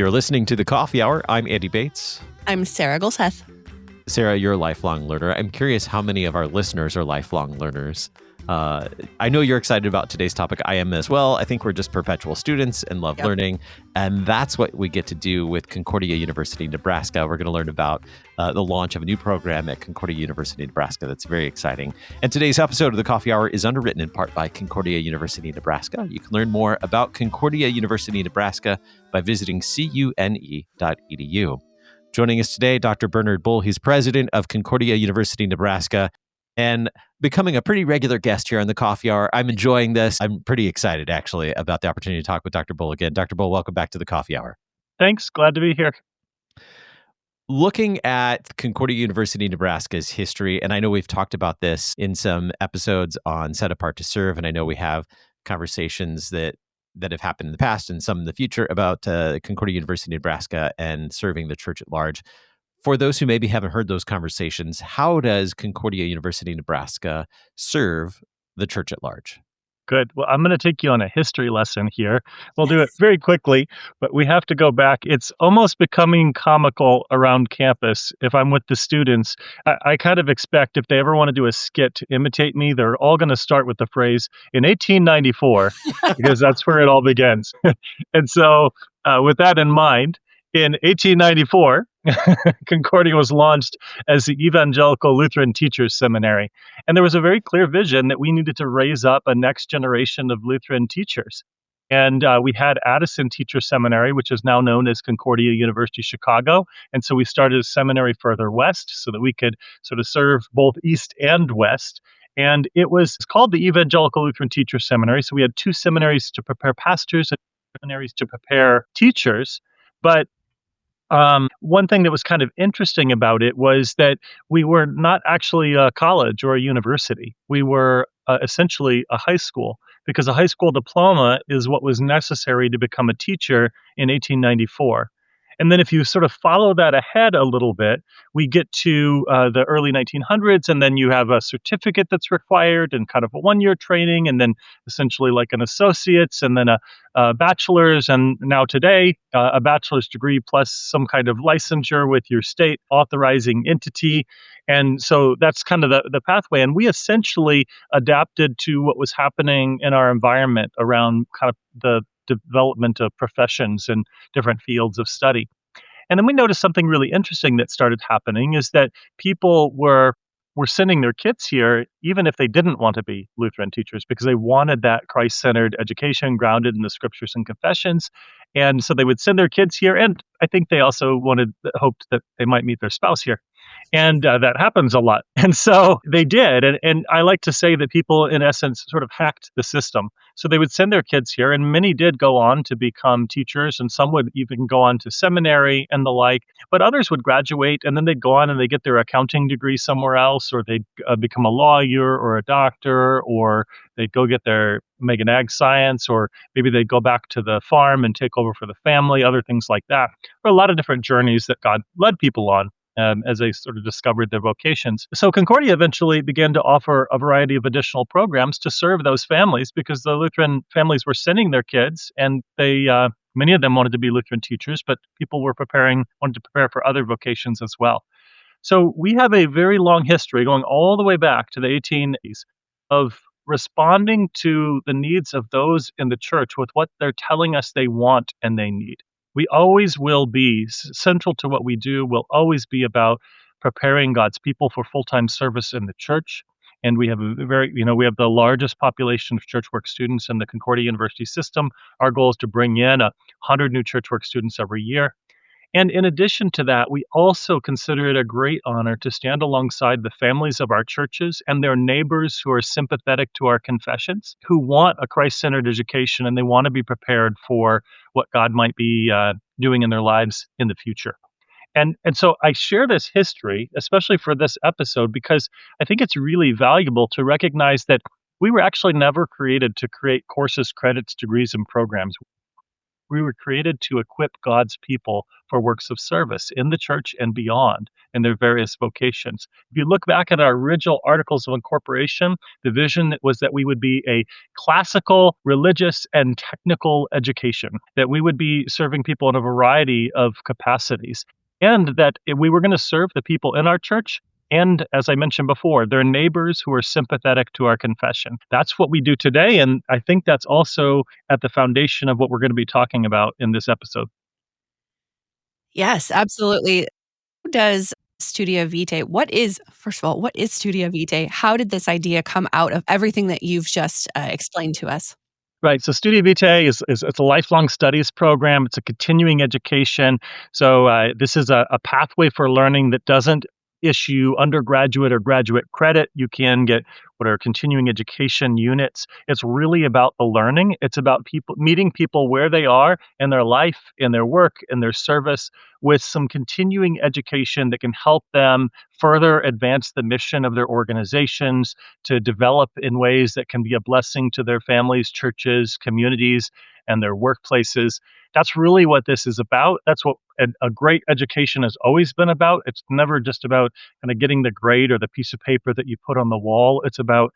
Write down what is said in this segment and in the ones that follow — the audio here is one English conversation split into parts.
You're listening to The Coffee Hour. I'm Andy Bates. I'm Sarah Golseth. Sarah, you're a lifelong learner. I'm curious how many of our listeners are lifelong learners. I know you're excited about today's topic. I am as well. I think we're just perpetual students and love learning. And that's what we get to do with Concordia University, Nebraska. We're going to learn about the launch of a new program at Concordia University, Nebraska. That's very exciting. And today's episode of The Coffee Hour is underwritten in part by Concordia University, Nebraska. You can learn more about Concordia University, Nebraska by visiting ceu.cune.edu. Joining us today, Dr. Bernard Bull. He's president of Concordia University, Nebraska, and becoming a pretty regular guest here on the Coffee Hour. I'm enjoying this. I'm pretty excited, actually, about the opportunity to talk with Dr. Bull again. Dr. Bull, welcome back to the Coffee Hour. Thanks. Glad to be here. Looking at Concordia University, Nebraska's history, and I know we've talked about this in some episodes on Set Apart to Serve, and I know we have conversations that have happened in the past and some in the future about Concordia University, Nebraska and serving the church at large. For those who maybe haven't heard those conversations, how does Concordia University, Nebraska serve the church at large? Good. Well, I'm going to take you on a history lesson here. We'll do it very quickly, but we have to go back. It's almost becoming comical around campus. If I'm with the students, I kind of expect if they ever want to do a skit to imitate me, they're all going to start with the phrase, in 1894, because that's where it all begins. And so with that in mind, in 1894, Concordia was launched as the Evangelical Lutheran Teachers Seminary. And there was a very clear vision that we needed to raise up a next generation of Lutheran teachers. And we had Addison Teacher Seminary, which is now known as Concordia University, Chicago. And so we started a seminary further west so that we could sort of serve both east and west. And it's called the Evangelical Lutheran Teacher Seminary. So we had two seminaries to prepare pastors and seminaries to prepare teachers. But one thing that was kind of interesting about it was that we were not actually a college or a university. We were essentially a high school, because a high school diploma is what was necessary to become a teacher in 1894. And then if you sort of follow that ahead a little bit, we get to the early 1900s, and then you have a certificate that's required and kind of a one-year training, and then essentially like an associate's, and then a bachelor's, and now today, a bachelor's degree plus some kind of licensure with your state authorizing entity. And so that's kind of the pathway. And we essentially adapted to what was happening in our environment around kind of the development of professions and different fields of study. And then we noticed something really interesting that started happening is that people were sending their kids here, even if they didn't want to be Lutheran teachers, because they wanted that Christ-centered education grounded in the scriptures and confessions. And so they would send their kids here. And I think they also hoped that they might meet their spouse here. And that happens a lot. And so they did. And I like to say that people, in essence, sort of hacked the system. So they would send their kids here, and many did go on to become teachers, and some would even go on to seminary and the like. But others would graduate, and then they'd go on and they get their accounting degree somewhere else, or they'd become a lawyer or a doctor, or they'd go get their make an ag science, or maybe they'd go back to the farm and take over for the family, other things like that. There are a lot of different journeys that God led people on as they sort of discovered their vocations. So Concordia eventually began to offer a variety of additional programs to serve those families, because the Lutheran families were sending their kids, and they many of them wanted to be Lutheran teachers, but people wanted to prepare for other vocations as well. So we have a very long history going all the way back to the 1880s of responding to the needs of those in the church with what they're telling us they want and they need. We always will be central to what we do, will always be about preparing God's people for full-time service in the church. And we have we have the largest population of church work students in the Concordia University system. Our goal is to bring in 100 new church work students every year. And in addition to that, we also consider it a great honor to stand alongside the families of our churches and their neighbors who are sympathetic to our confessions, who want a Christ-centered education, and they want to be prepared for what God might be doing in their lives in the future. And so I share this history, especially for this episode, because I think it's really valuable to recognize that we were actually never created to create courses, credits, degrees, and programs. We were created to equip God's people for works of service in the church and beyond in their various vocations. If you look back at our original Articles of Incorporation, the vision was that we would be a classical, religious, and technical education, that we would be serving people in a variety of capacities, and that we were going to serve the people in our church and, as I mentioned before, their neighbors who are sympathetic to our confession. That's what we do today. And I think that's also at the foundation of what we're going to be talking about in this episode. Yes, absolutely. Who does Studia Vitae? First of all, what is Studia Vitae? How did this idea come out of everything that you've just explained to us? Right. So Studia Vitae is it's a lifelong studies program. It's a continuing education. So this is a pathway for learning that doesn't issue undergraduate or graduate credit. You can get what are continuing education units. It's really about the learning. It's about people meeting people where they are in their life, in their work, in their service, with some continuing education that can help them further advance the mission of their organizations, to develop in ways that can be a blessing to their families, churches, communities, and their workplaces. That's really what this is about. That's what a great education has always been about. It's never just about kind of getting the grade or the piece of paper that you put on the wall. It's about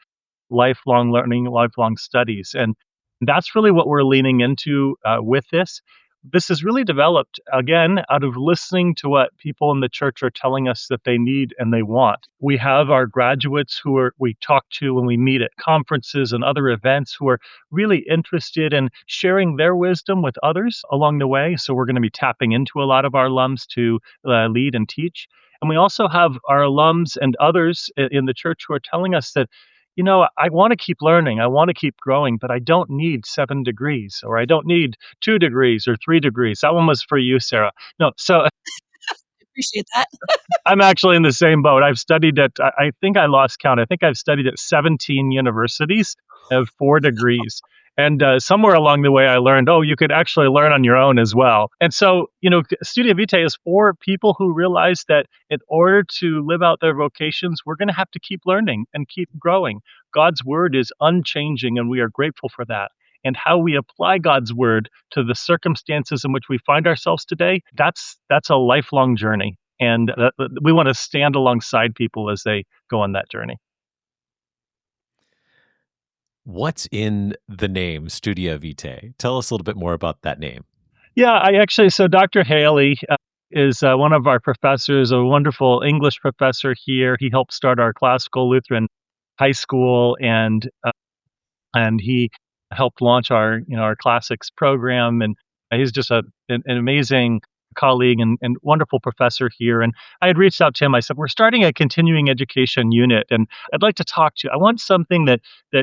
lifelong learning, lifelong studies. And that's really what we're leaning into with this. This is really developed, again, out of listening to what people in the church are telling us that they need and they want. We have our graduates we talk to when we meet at conferences and other events who are really interested in sharing their wisdom with others along the way. So we're going to be tapping into a lot of our alums to lead and teach. And we also have our alums and others in the church who are telling us that, I want to keep learning. I want to keep growing, but I don't need 7 degrees, or I don't need 2 degrees or 3 degrees. That one was for you, Sarah. No, so Appreciate that. I'm actually in the same boat. I've studied at, I think I lost count. I think I've studied at 17 universities of 4 degrees. And somewhere along the way, I learned, oh, you could actually learn on your own as well. And so, Studia Vitae is for people who realize that in order to live out their vocations, we're going to have to keep learning and keep growing. God's word is unchanging, and we are grateful for that. And how we apply God's word to the circumstances in which we find ourselves today, that's a lifelong journey. And we want to stand alongside people as they go on that journey. What's in the name Studia Vitae? Tell us a little bit more about that name. Yeah, so Dr. Haley is one of our professors, a wonderful English professor here. He helped start our classical Lutheran high school, and he helped launch our classics program. And he's just an amazing colleague and wonderful professor here. And I had reached out to him. I said, we're starting a continuing education unit, and I'd like to talk to you. I want something that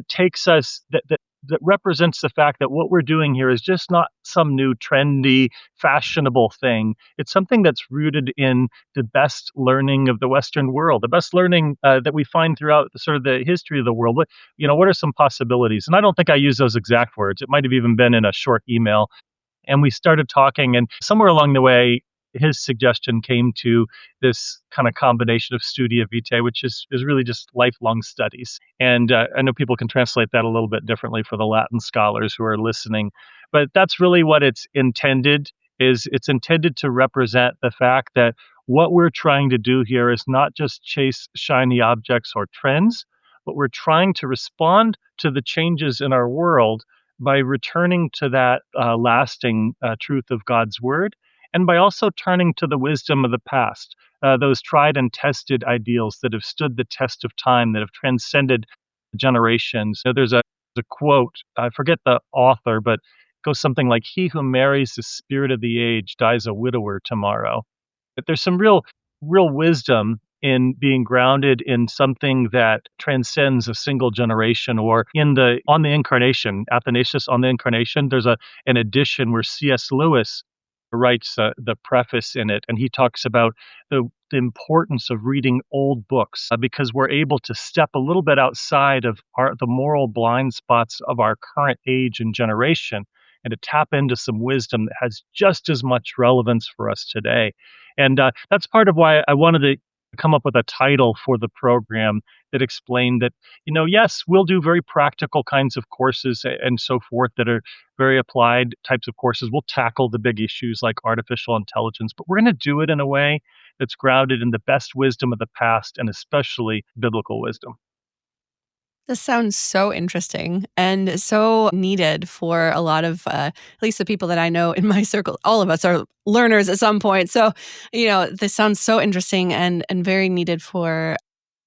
takes us that represents the fact that what we're doing here is just not some new trendy fashionable thing. It's something that's rooted in the best learning of the Western world, the best learning that we find throughout sort of the history of the world. What are some possibilities? And I don't think I use those exact words. It might have even been in a short email. And we started talking, and somewhere along the way, his suggestion came to this kind of combination of Studia Vitae, which is really just lifelong studies. And I know people can translate that a little bit differently for the Latin scholars who are listening, but that's really what it's intended. It's intended to represent the fact that what we're trying to do here is not just chase shiny objects or trends, but we're trying to respond to the changes in our world by returning to that lasting truth of God's word, and by also turning to the wisdom of the past, those tried and tested ideals that have stood the test of time, that have transcended generations. There's a quote, I forget the author, but it goes something like, "He who marries the spirit of the age dies a widower tomorrow." But there's some real wisdom in being grounded in something that transcends a single generation, or on the Incarnation, Athanasius on the Incarnation. There's an edition where C.S. Lewis writes the preface in it, and he talks about the importance of reading old books because we're able to step a little bit outside of the moral blind spots of our current age and generation, and to tap into some wisdom that has just as much relevance for us today. And that's part of why I wanted to come up with a title for the program that explained that, yes, we'll do very practical kinds of courses and so forth that are very applied types of courses. We'll tackle the big issues like artificial intelligence, but we're going to do it in a way that's grounded in the best wisdom of the past and especially biblical wisdom. This sounds so interesting and so needed for a lot of, at least the people that I know in my circle. All of us are learners at some point. So, this sounds so interesting and very needed for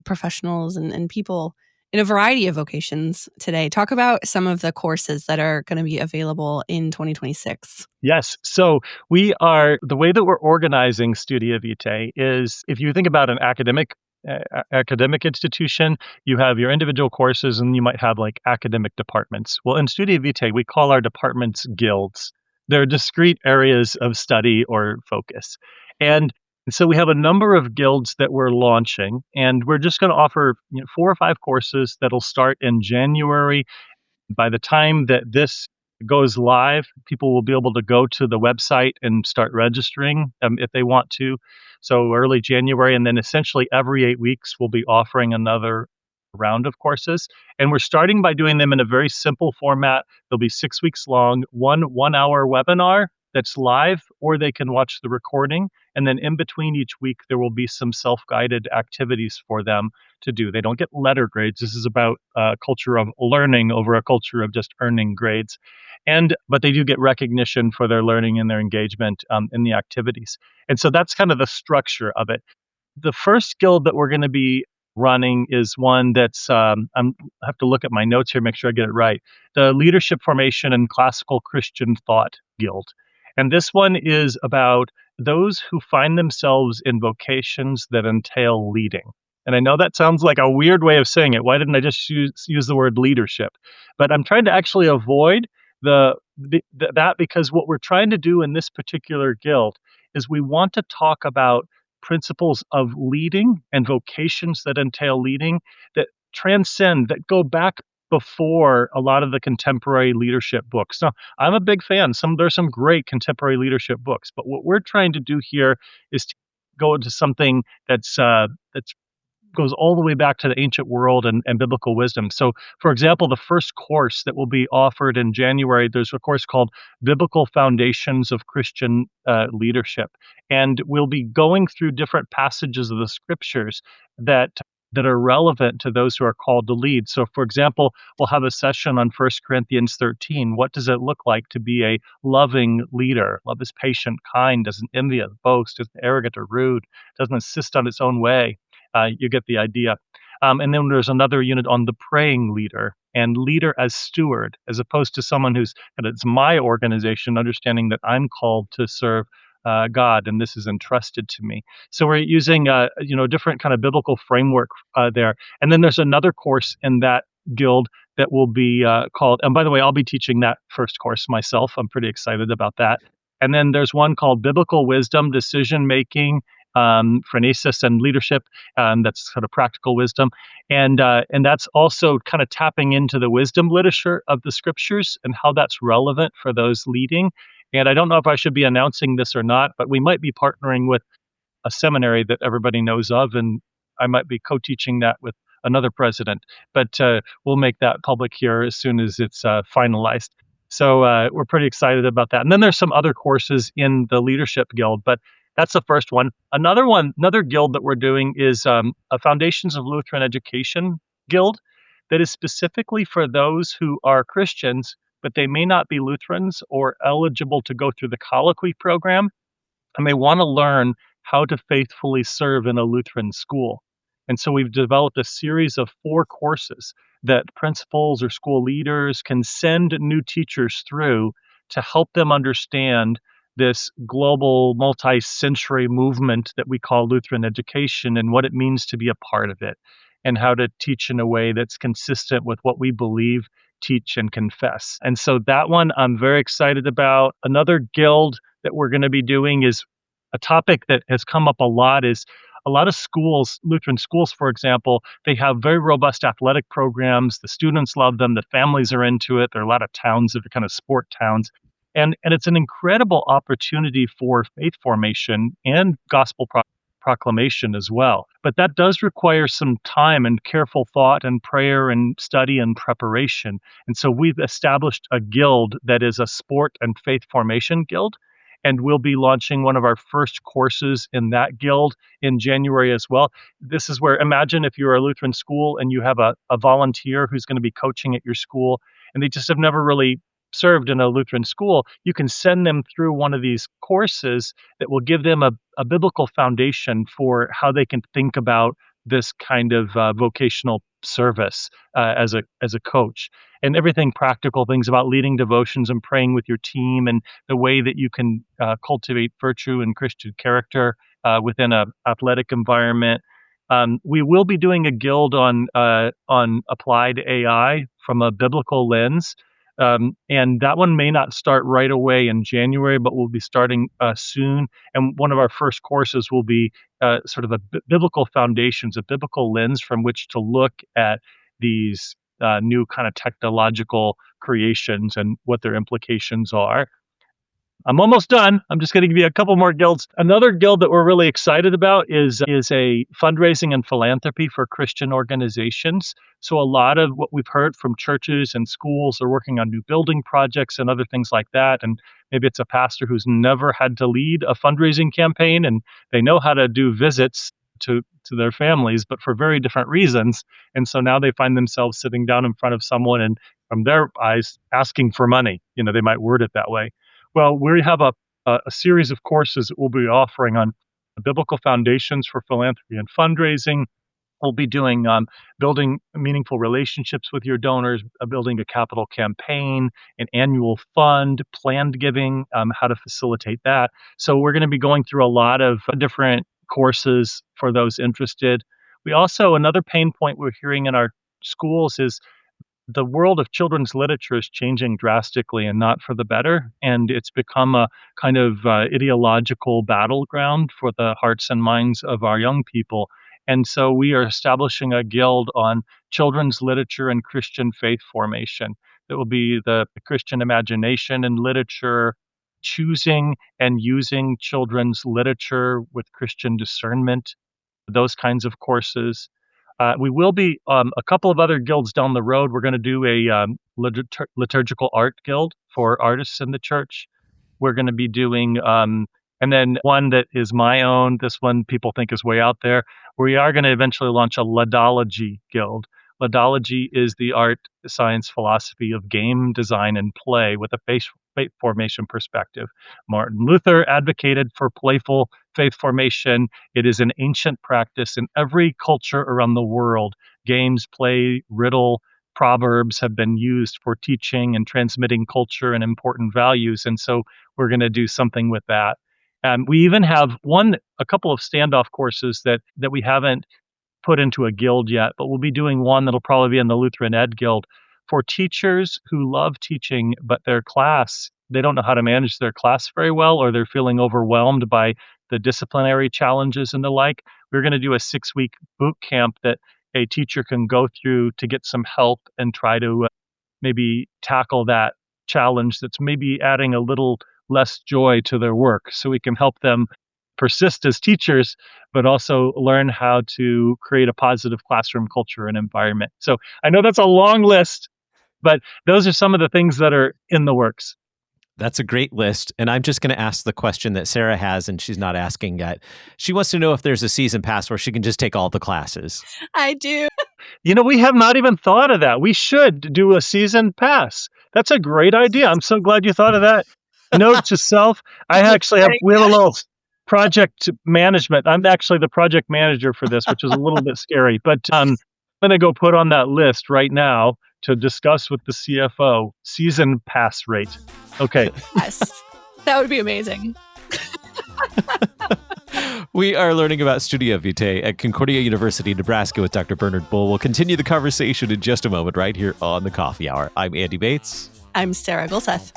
professionals and people in a variety of vocations today. Talk about some of the courses that are going to be available in 2026. Yes. So the way that we're organizing Studia Vitae is, if you think about an academic institution, you have your individual courses and you might have like academic departments. Well, in Studia Vitae, we call our departments guilds. They're discrete areas of study or focus. And so we have a number of guilds that we're launching, and we're just going to offer 4 or 5 courses that'll start in January. By the time that this goes live, people will be able to go to the website and start registering if they want to. So early January, and then essentially every 8 weeks, we'll be offering another round of courses. And we're starting by doing them in a very simple format. They'll be 6 weeks long, one-hour webinar that's live, or they can watch the recording. And then in between each week, there will be some self-guided activities for them to do. They don't get letter grades. This is about a culture of learning over a culture of just earning grades. But they do get recognition for their learning and their engagement in the activities. And so that's kind of the structure of it. The first guild that we're going to be running is one that's, I have to look at my notes here, make sure I get it right. The Leadership Formation and Classical Christian Thought Guild. And this one is about those who find themselves in vocations that entail leading. And I know that sounds like a weird way of saying it. Why didn't I just use the word leadership? But I'm trying to actually avoid that, because what we're trying to do in this particular guild is we want to talk about principles of leading and vocations that entail leading that transcend, that go back before a lot of the contemporary leadership books. Now, I'm a big fan. There's some great contemporary leadership books, but what we're trying to do here is to go into something that's goes all the way back to the ancient world and biblical wisdom. So, for example, the first course that will be offered in January, there's a course called Biblical Foundations of Christian Leadership. And we'll be going through different passages of the scriptures that are relevant to those who are called to lead. So, for example, we'll have a session on 1 Corinthians 13. What does it look like to be a loving leader? Love is patient, kind, doesn't envy, boast, isn't arrogant or rude, doesn't insist on its own way. You get the idea. And then there's another unit on the praying leader and leader as steward, as opposed to someone it's my organization, understanding that I'm called to serve God and this is entrusted to me. So we're using different kind of biblical framework there. And then there's another course in that guild that will be called, and by the way, I'll be teaching that first course myself. I'm pretty excited about that. And then there's one called Biblical Wisdom, Decision Making, phronesis and leadership. That's sort of practical wisdom. And that's also kind of tapping into the wisdom literature of the scriptures and how that's relevant for those leading. And I don't know if I should be announcing this or not, but we might be partnering with a seminary that everybody knows of, and I might be co-teaching that with another president. But we'll make that public here as soon as it's finalized. So we're pretty excited about that. And then there's some other courses in the Leadership Guild, but that's the first one. Another guild that we're doing is a Foundations of Lutheran Education Guild that is specifically for those who are Christians, but they may not be Lutherans or eligible to go through the colloquy program, and they want to learn how to faithfully serve in a Lutheran school. And so we've developed a series of 4 courses that principals or school leaders can send new teachers through to help them understand this global multi-century movement that we call Lutheran education and what it means to be a part of it, and how to teach in a way that's consistent with what we believe, teach, and confess. And so that one I'm very excited about. Another guild that we're going to be doing is a topic that has come up a lot is a lot of schools, Lutheran schools, for example, they have very robust athletic programs. The students love them. The families are into it. There are a lot of towns that are kind of sport towns. And it's an incredible opportunity for faith formation and gospel proclamation as well. But that does require some time and careful thought and prayer and study and preparation. And so we've established a guild that is a sport and faith formation guild. And we'll be launching one of our first courses in that guild in January as well. This is where, imagine if you're a Lutheran school and you have a volunteer who's going to be coaching at your school, and they just have never really served in a Lutheran school. You can send them through one of these courses that will give them a biblical foundation for how they can think about this kind of vocational service as a coach, and everything practical, things about leading devotions and praying with your team, and the way that you can cultivate virtue and Christian character within an athletic environment. We will be doing a guild on applied AI from a biblical lens. And that one may not start right away in January, but we'll be starting soon. And one of our first courses will be sort of biblical foundations, a biblical lens from which to look at these new kind of technological creations and what their implications are. I'm almost done. I'm just going to give you a couple more guilds. Another guild that we're really excited about is a fundraising and philanthropy for Christian organizations. So a lot of what we've heard from churches and schools are working on new building projects and other things like that. And maybe it's a pastor who's never had to lead a fundraising campaign, and they know how to do visits to their families, but for very different reasons. And so now they find themselves sitting down in front of someone and, from their eyes, asking for money. They might word it that way. Well, we have a series of courses that we'll be offering on biblical foundations for philanthropy and fundraising. We'll be doing building meaningful relationships with your donors, building a capital campaign, an annual fund, planned giving, how to facilitate that. So we're going to be going through a lot of different courses for those interested. We also, another pain point we're hearing in our schools is the world of children's literature is changing drastically and not for the better. And it's become a kind of ideological battleground for the hearts and minds of our young people. And so we are establishing a guild on children's literature and Christian faith formation. That will be the Christian imagination and literature, choosing and using children's literature with Christian discernment, those kinds of courses. We will be a couple of other guilds down the road. We're going to do a liturgical art guild for artists in the church. We're going to be doing, and then one that is my own. This one people think is way out there. We are going to eventually launch a ludology guild. Ludology is the art, science, philosophy of game design and play with a faith formation perspective. Martin Luther advocated for playful faith formation. It is an ancient practice in every culture around the world. Games, play, riddle, proverbs have been used for teaching and transmitting culture and important values. And so we're going to do something with that. We even have a couple of standoff courses that we haven't put into a guild yet, but we'll be doing one that'll probably be in the Lutheran Ed Guild for teachers who love teaching, but they don't know how to manage their class very well, or they're feeling overwhelmed by the disciplinary challenges and the like. We're going to do a 6-week boot camp that a teacher can go through to get some help and try to maybe tackle that challenge that's maybe adding a little less joy to their work, so we can help them persist as teachers, but also learn how to create a positive classroom culture and environment. So I know that's a long list, but those are some of the things that are in the works. That's a great list. And I'm just going to ask the question that Sarah has, and she's not asking yet. She wants to know if there's a season pass where she can just take all the classes. I do. We have not even thought of that. We should do a season pass. That's a great idea. I'm so glad you thought of that. Note to self, we have a little project management. I'm actually the project manager for this, which is a little bit scary, but I'm going to go put on that list right now to discuss with the CFO season pass rate. Okay. Yes, that would be amazing. We are learning about Studia Vitae at Concordia University, Nebraska with Dr. Bernard Bull. We'll continue the conversation in just a moment right here on the Coffee Hour. I'm Andy Bates. I'm Sarah Gulseth.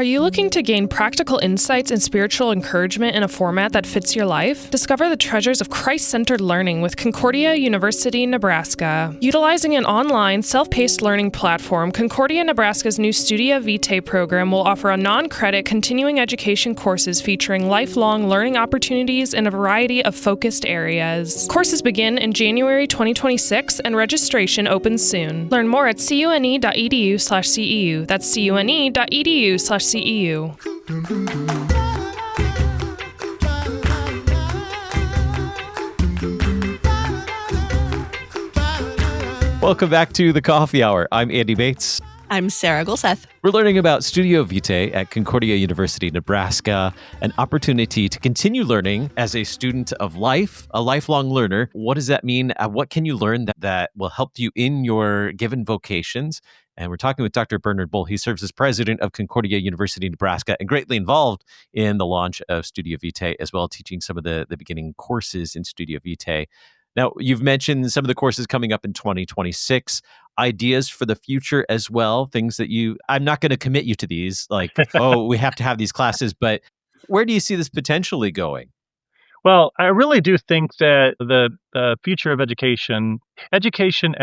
Are you looking to gain practical insights and spiritual encouragement in a format that fits your life? Discover the treasures of Christ-centered learning with Concordia University, Nebraska. Utilizing an online, self-paced learning platform, Concordia Nebraska's new Studia Vitae program will offer a non-credit continuing education courses featuring lifelong learning opportunities in a variety of focused areas. Courses begin in January 2026 and registration opens soon. Learn more at cune.edu/CEU. That's cune.edu/CEU. Welcome back to the Coffee Hour. I'm Andy Bates. I'm Sarah Gulseth. We're learning about Studia Vitae at Concordia University, Nebraska, an opportunity to continue learning as a student of life, a lifelong learner. What does that mean? What can you learn that will help you in your given vocations? And we're talking with Dr. Bernard Bull. He serves as president of Concordia University, Nebraska, and greatly involved in the launch of Studia Vitae, as well as teaching some of the beginning courses in Studia Vitae. Now, you've mentioned some of the courses coming up in 2026, ideas for the future as well, things that I'm not going to commit you to these, like, oh, we have to have these classes, but where do you see this potentially going? Well, I really do think that the future of education at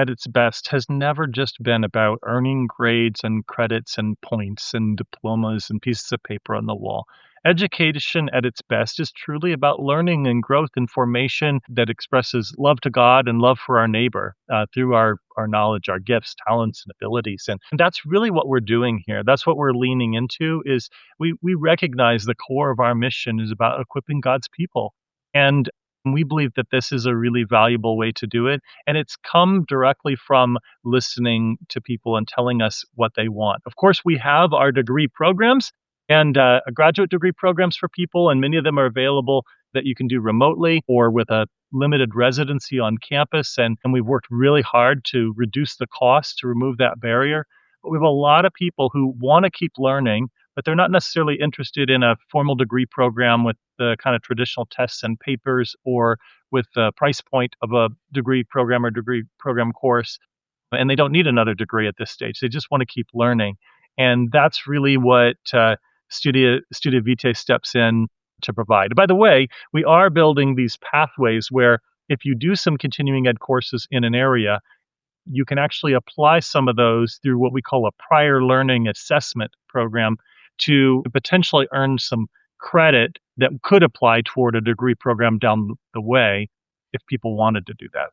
its best has never just been about earning grades and credits and points and diplomas and pieces of paper on the wall. Education at its best is truly about learning and growth and formation that expresses love to God and love for our neighbor through our knowledge, our gifts, talents, and abilities. And that's really what we're doing here. That's what we're leaning into is we recognize the core of our mission is about equipping God's people. And we believe that this is a really valuable way to do it. And it's come directly from listening to people and telling us what they want. Of course, we have our degree programs and graduate degree programs for people, and many of them are available that you can do remotely or with a limited residency on campus. And we've worked really hard to reduce the cost to remove that barrier. But we have a lot of people who want to keep learning, but they're not necessarily interested in a formal degree program with the kind of traditional tests and papers or with the price point of a degree program or degree program course. And they don't need another degree at this stage. They just want to keep learning. And that's really what Studia Vitae steps in to provide. By the way, we are building these pathways where if you do some continuing ed courses in an area, you can actually apply some of those through what we call a prior learning assessment program to potentially earn some credit that could apply toward a degree program down the way if people wanted to do that.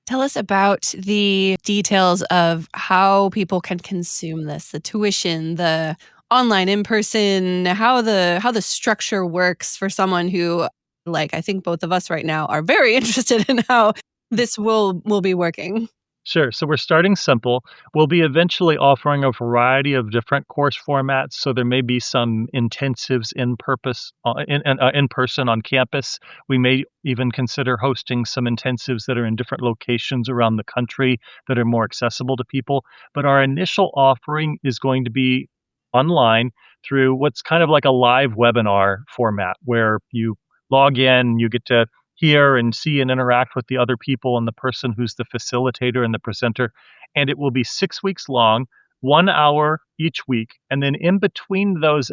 Tell us about the details of how people can consume this, the tuition, the online, in person, how the structure works for someone who, like I think both of us right now, are very interested in how this will be working. Sure. So we're starting simple. We'll be eventually offering a variety of different course formats. So there may be some intensives in person on campus. We may even consider hosting some intensives that are in different locations around the country that are more accessible to people. But our initial offering is going to be online through what's kind of like a live webinar format where you log in, you get to hear and see and interact with the other people and the person who's the facilitator and the presenter. And it will be 6 weeks long, 1 hour each week. And then in between those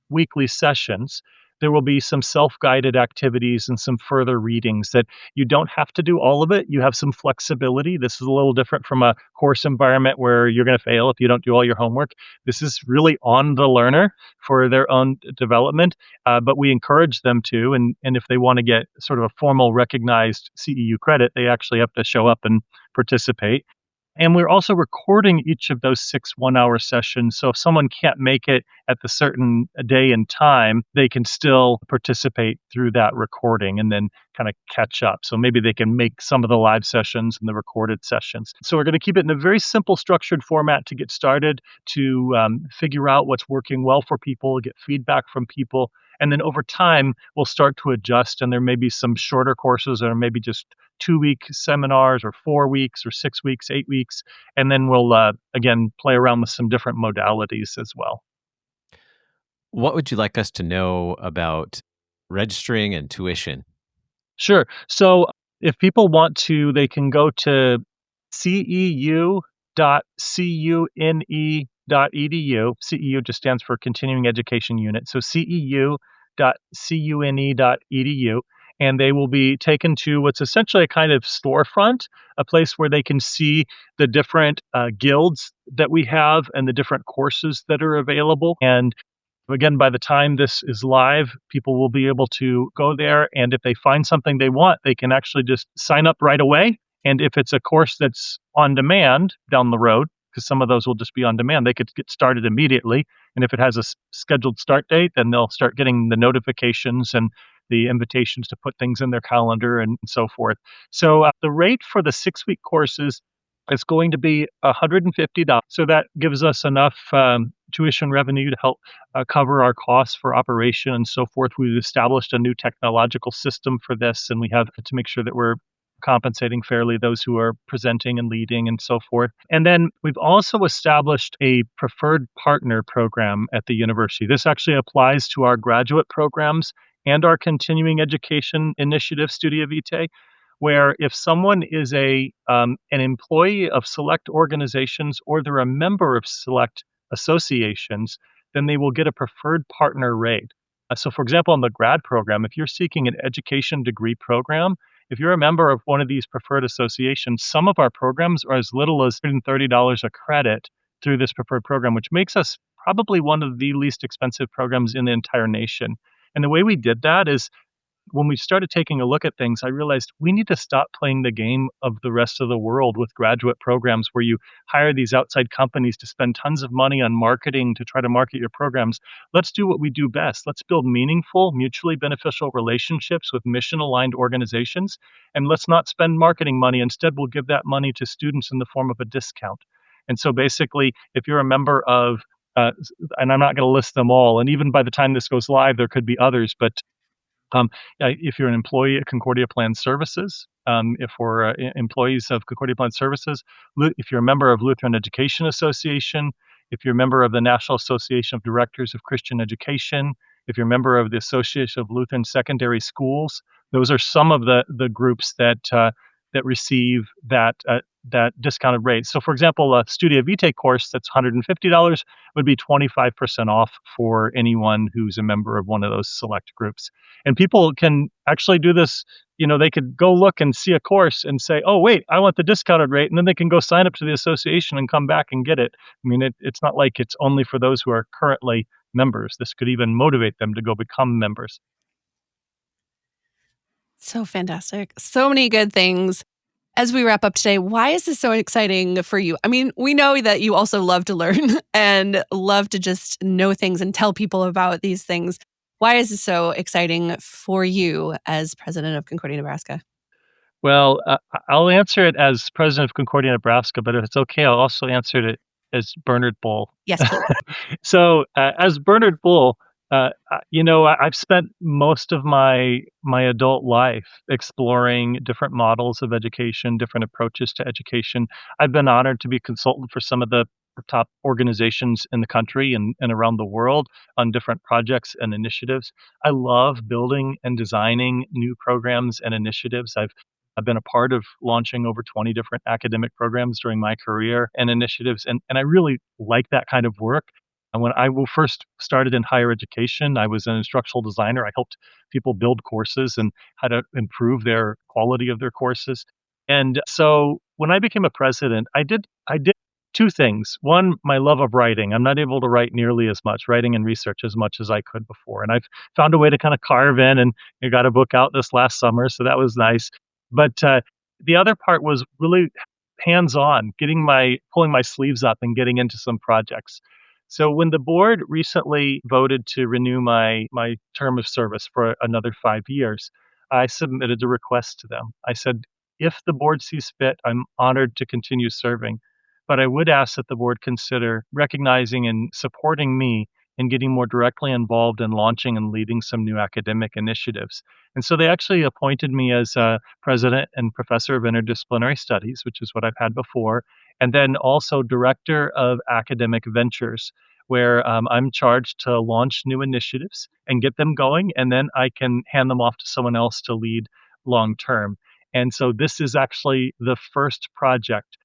weekly sessions, there will be some self-guided activities and some further readings that you don't have to do all of it. You have some flexibility. This is a little different from a course environment where you're going to fail if you don't do all your homework. This is really on the learner for their own development, but we encourage them to. And if they want to get sort of a formal recognized CEU credit, they actually have to show up and participate. And we're also recording each of those 6 1-hour sessions. So if someone can't make it at the certain day and time, they can still participate through that recording and then kind of catch up. So maybe they can make some of the live sessions and the recorded sessions. So we're going to keep it in a very simple structured format to get started, to figure out what's working well for people, get feedback from people. And then over time, we'll start to adjust. And there may be some shorter courses or maybe just 2-week seminars or 4 weeks or 6 weeks, 8 weeks. And then we'll, again, play around with some different modalities as well. What would you like us to know about registering and tuition? Sure. So if people want to, they can go to ceu.cune.edu CEU just stands for Continuing Education Unit. So ceu.cune.edu. And they will be taken to what's essentially a kind of storefront, a place where they can see the different guilds that we have and the different courses that are available. And again, by the time this is live, people will be able to go there. And if they find something they want, they can actually just sign up right away. And if it's a course that's on demand down the road, because some of those will just be on demand, they could get started immediately. And if it has a scheduled start date, then they'll start getting the notifications and the invitations to put things in their calendar and so forth. So the rate for the 6-week courses is going to be $150. So that gives us enough tuition revenue to help cover our costs for operation and so forth. We've established a new technological system for this, and we have to make sure that we're compensating fairly those who are presenting and leading and so forth. And then we've also established a preferred partner program at the university. This actually applies to our graduate programs and our continuing education initiative, Studia Vitae, where if someone is an employee of select organizations or they're a member of select associations, then they will get a preferred partner rate. So, for example, in the grad program, if you're seeking an education degree program, if you're a member of one of these preferred associations, some of our programs are as little as $130 a credit through this preferred program, which makes us probably one of the least expensive programs in the entire nation. And the way we did that is when we started taking a look at things, I realized we need to stop playing the game of the rest of the world with graduate programs where you hire these outside companies to spend tons of money on marketing to try to market your programs. Let's do what we do best. Let's build meaningful, mutually beneficial relationships with mission-aligned organizations, and let's not spend marketing money. Instead, we'll give that money to students in the form of a discount. And so basically, if you're a member of, and I'm not going to list them all, and even by the time this goes live, there could be others, but if you're an employee at Concordia Plan Services, if we're employees of Concordia Plan Services, if you're a member of Lutheran Education Association, if you're a member of the National Association of Directors of Christian Education, if you're a member of the Association of Lutheran Secondary Schools, those are some of the groups that receive that discounted rate. So, for example, a Studia Vitae course that's $150 would be 25% off for anyone who's a member of one of those select groups. And people can actually do this. They could go look and see a course and say, oh, wait, I want the discounted rate. And then they can go sign up to the association and come back and get it. I mean, it's not like it's only for those who are currently members. This could even motivate them to go become members. So fantastic. So many good things. As we wrap up today, why is this so exciting for you? I mean, we know that you also love to learn and love to just know things and tell people about these things. Why is this so exciting for you as president of Concordia, Nebraska? Well, I'll answer it as president of Concordia, Nebraska, but if it's okay, I'll also answer it as Bernard Bull. Yes, please. So, as Bernard Bull, I've spent most of my adult life exploring different models of education, different approaches to education. I've been honored to be a consultant for some of the top organizations in the country and around the world on different projects and initiatives. I love building and designing new programs and initiatives. I've been a part of launching over 20 different academic programs during my career and initiatives, and I really like that kind of work. And when I first started in higher education, I was an instructional designer. I helped people build courses and how to improve their quality of their courses. And so when I became a president, I did two things. One, my love of writing. I'm not able to write nearly as much, writing and research as much as I could before. And I've found a way to kind of carve in, and I got a book out this last summer, so that was nice. But the other part was really hands-on, pulling my sleeves up and getting into some projects. So when the board recently voted to renew my term of service for another 5 years, I submitted a request to them. I said, if the board sees fit, I'm honored to continue serving, but I would ask that the board consider recognizing and supporting me in getting more directly involved in launching and leading some new academic initiatives. And so they actually appointed me as president and professor of interdisciplinary studies, which is what I've had before, and then also director of academic ventures, where I'm charged to launch new initiatives and get them going, and then I can hand them off to someone else to lead long term. And so this is actually the first project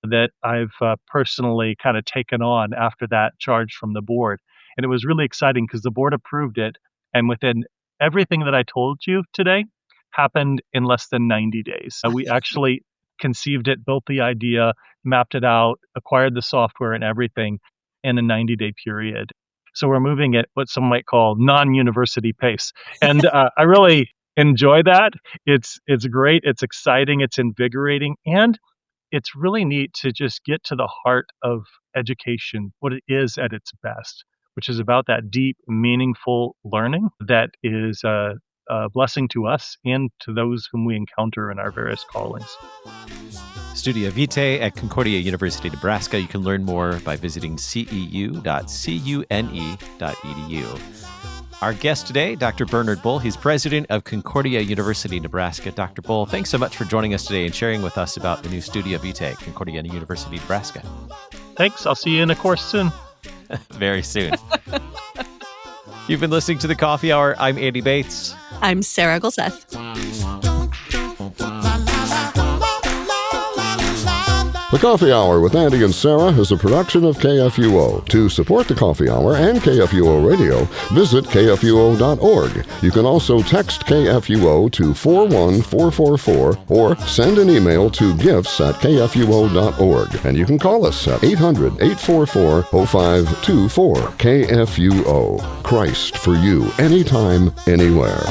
that I've personally kind of taken on after that charge from the board. And it was really exciting because the board approved it. And within everything that I told you today happened in less than 90 days. We actually conceived it, built the idea, mapped it out, acquired the software and everything in a 90-day period. So we're moving at what some might call non-university pace. And I really enjoy that. It's great. It's exciting. It's invigorating. And it's really neat to just get to the heart of education, what it is at its best, which is about that deep, meaningful learning that is a blessing to us and to those whom we encounter in our various callings. Studia Vitae at Concordia University, Nebraska. You can learn more by visiting ceu.cune.edu. Our guest today, Dr. Bernard Bull. He's president of Concordia University, Nebraska. Dr. Bull, thanks so much for joining us today and sharing with us about the new Studia Vitae at Concordia University, Nebraska. Thanks. I'll see you in a course soon. Very soon. You've been listening to The Coffee Hour. I'm Andy Bates. I'm Sarah Gulseth. The Coffee Hour with Andy and Sarah is a production of KFUO. To support The Coffee Hour and KFUO Radio, visit kfuo.org. You can also text KFUO to 41444 or send an email to gifts@kfuo.org. And you can call us at 800-844-0524. KFUO. Christ for you, anytime, anywhere.